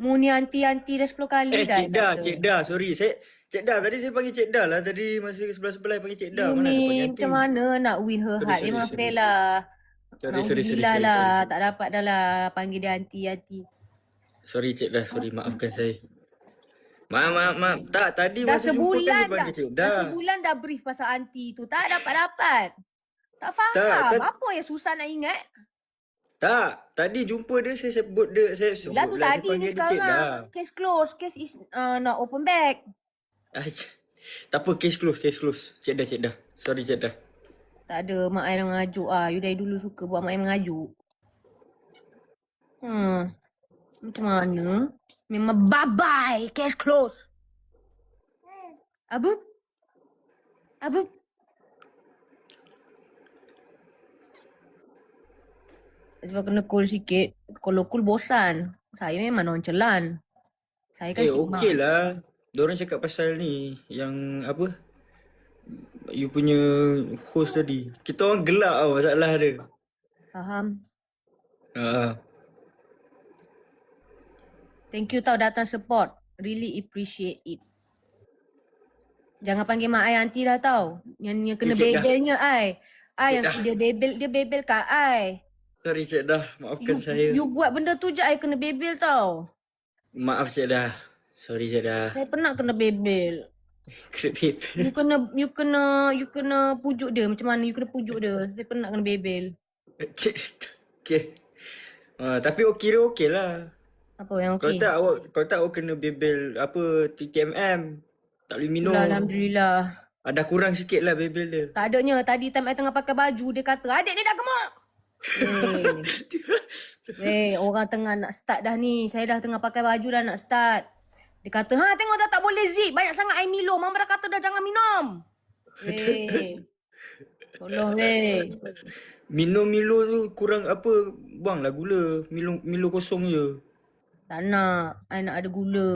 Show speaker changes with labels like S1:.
S1: Mu ni anti-anti dah 10 kali dah kata.
S2: Cik Dah, sorry. Cik Dah, tadi saya panggil Cik Dah lah. Tadi masa sebelah-sebelah panggil Cik Dah.
S1: You
S2: Mana
S1: ni
S2: ada panggil aunty.
S1: macam mana nak win her heart? Memang fail lah. Nauzubillah lah. Tak dapat dah lah panggil dia anti-anti.
S2: Sorry Cik Dah, sorry. Maafkan saya. Maaf. Tak, tadi
S1: Dah
S2: masa jumpa kan
S1: sebulan
S2: dia panggil Cik Dah.
S1: Dah sebulan dah brief pasal anti tu. Tak dapat. Tak faham. Apa yang susah nak ingat?
S2: Tak, tadi jumpa dia saya sebut dia, saya sebut
S1: Lah tu
S2: lah,
S1: tadi
S2: saya
S1: ni
S2: panggil dia Cik Dah.
S1: sekarang. Case close. Case is not open back.
S2: Tak apa, case close. Cik Dah. Sorry Cik Dah.
S1: Tak ada, mak I dah mengajuk ah. You dari dulu suka buat mak I mengajuk. Macam mana? Memang bye-bye. Case close. Abu? Sebab kena cool sikit. Kalau cool bosan. Saya memang nonchalant. Saya kan sigma.
S2: Okey lah. Diorang cakap pasal ni, yang apa? You punya host tadi. Kita orang gelak tau masalah dia.
S1: Faham.
S2: Ha.
S1: Thank you tau datang support. Really appreciate it. Jangan panggil mak I aunty dah tau. Yang kena bebelnya I. I yang dia bebel kat I.
S2: Sorry Cik Dah, maafkan saya.
S1: You buat benda tu je I kena bebel tau.
S2: Maaf Cik Dah. Sorry Cik Dah.
S1: Saya pernah kena bebel.
S2: Kena bebel.
S1: You kena pujuk dia. Macam mana you kena pujuk dia. Saya pernah kena bebel.
S2: Cik, okay. Tapi kira okey lah.
S1: Apa yang okey?
S2: Kalau tak awak kena bebel apa TTMM. Tak boleh minum.
S1: Alhamdulillah.
S2: Ada kurang sikit lah bebel dia.
S1: Tak adanya. Tadi time I tengah pakai baju dia kata adik ni dah gemuk. Weh, orang tengah nak start dah ni. Saya dah tengah pakai baju dah nak start. Dia kata, tengok dah tak boleh zip. Banyak sangat air Milo. Mama dah kata dah jangan minum. Weh. Tolong weh.
S2: Minum Milo tu kurang apa, buanglah gula. Milo kosong je.
S1: Tak nak. I nak ada gula.